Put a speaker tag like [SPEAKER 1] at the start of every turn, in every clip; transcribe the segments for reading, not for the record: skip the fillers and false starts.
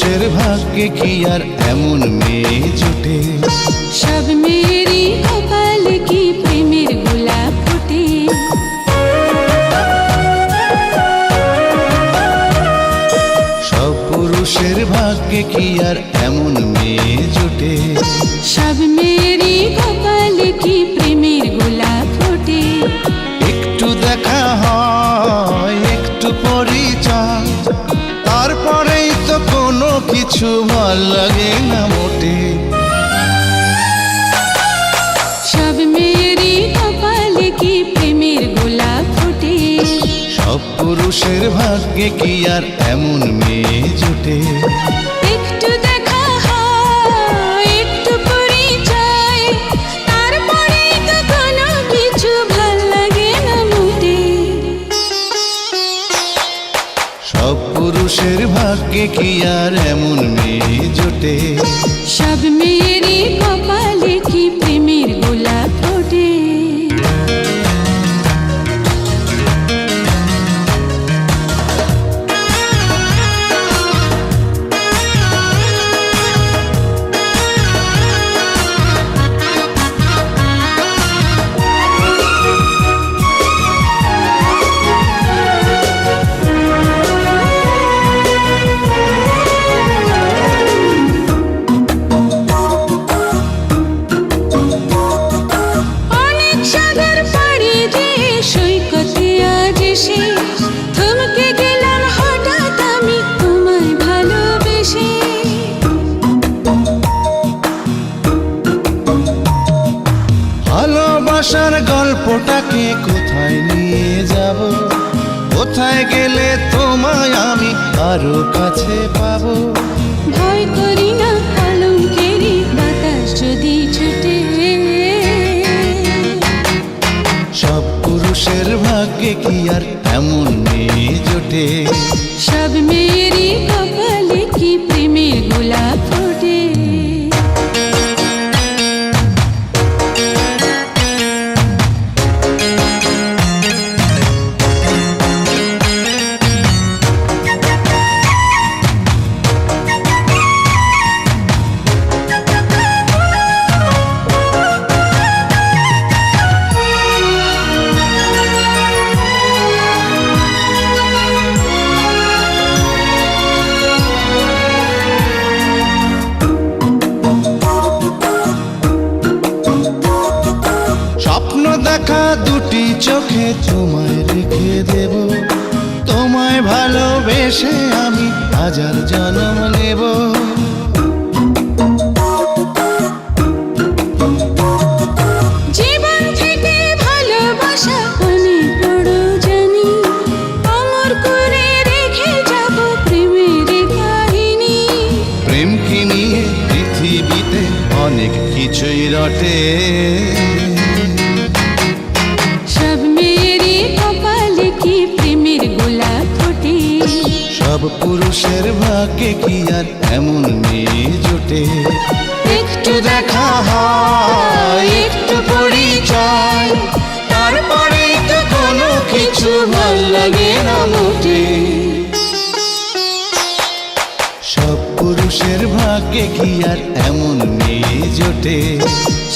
[SPEAKER 1] পুরুষের ভাগ্যে কি আর এমন মেয়ে জোটে?
[SPEAKER 2] সব মেয়েরই কপালে কি প্রেমের গোলাপ ফোটে?
[SPEAKER 1] সব পুরুষের ভাগ্যে কি আর এমন মেয়ে জোটে?
[SPEAKER 2] সব মেয়েরই কপালে কি প্রেমের গোলাপ ফোটে?
[SPEAKER 1] একটু দেখা হয়, একটু পরিচয়, তারপরেই তো কোনো কিছু ভাল লাগে না মোটে।
[SPEAKER 2] সব মেয়েরই কপালে কি প্রেমের গোলাপ ফোটে?
[SPEAKER 1] সব পুরুষের ভাগ্যে কি আর এমন মেয়ে জোটে?
[SPEAKER 2] একটু দেখা হয়, একটু পরিচয়, তারপরেই তো কোনো কিছু ভাল লাগে না মোটে।
[SPEAKER 1] সব পুরুষের ভাগ্যে কি আর এমন মেয়ে জোটে?
[SPEAKER 2] সব মেয়েরই কপালে কি প্রেমের গোলাপ ফোটে? অনেক সাগর পাড়ি দিয়ে সৈকতে আজ এসে থমকে গেলাম হঠাৎ আমি তোমায় ভালোবেসে।
[SPEAKER 1] ভালোবাসার গল্পটাকে কোথায় নিয়ে যাব? কোথায় গেলে তোমায় আমি আরো কাছে পাবো?
[SPEAKER 2] ভয় করি না কলঙ্কেরই বাতাস যদি ছুটে।
[SPEAKER 1] সব পুরুষের ভাগ্যে কি আর এমন মেয়ে জোটে?
[SPEAKER 2] সব মেয়েরই কপালে কি প্রেমের গোলাপ ফোটে?
[SPEAKER 1] স্বপ্ন দেখা দুটি চোখে তোমায় রেখে দেব, তোমায় ভালোবেসে আমি হাজার জন্ম নেব।
[SPEAKER 2] জীবন থেকে ভালোবাসা অনেক বড় জানি, অমর করে রেখে যাব প্রেমের কাহিনী।
[SPEAKER 1] প্রেম কি নিয়ে পৃথিবীতে অনেক কিছুই রটে।
[SPEAKER 2] সব মেয়েরই কপালে কি প্রেমের গোলাপ ফোটে?
[SPEAKER 1] সব পুরুষের ভাগ্যে কি আর এমন মেয়ে জোটে? একটু দেখা হয়, একটু পরিচয়, তারপরেই তো কোনো কিছু ভাল লাগে না মোটে। সব পুরুষের ভাগ্যে কি আর এমন মেয়ে জোটে?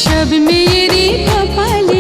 [SPEAKER 2] সব মেয়েরই কপালে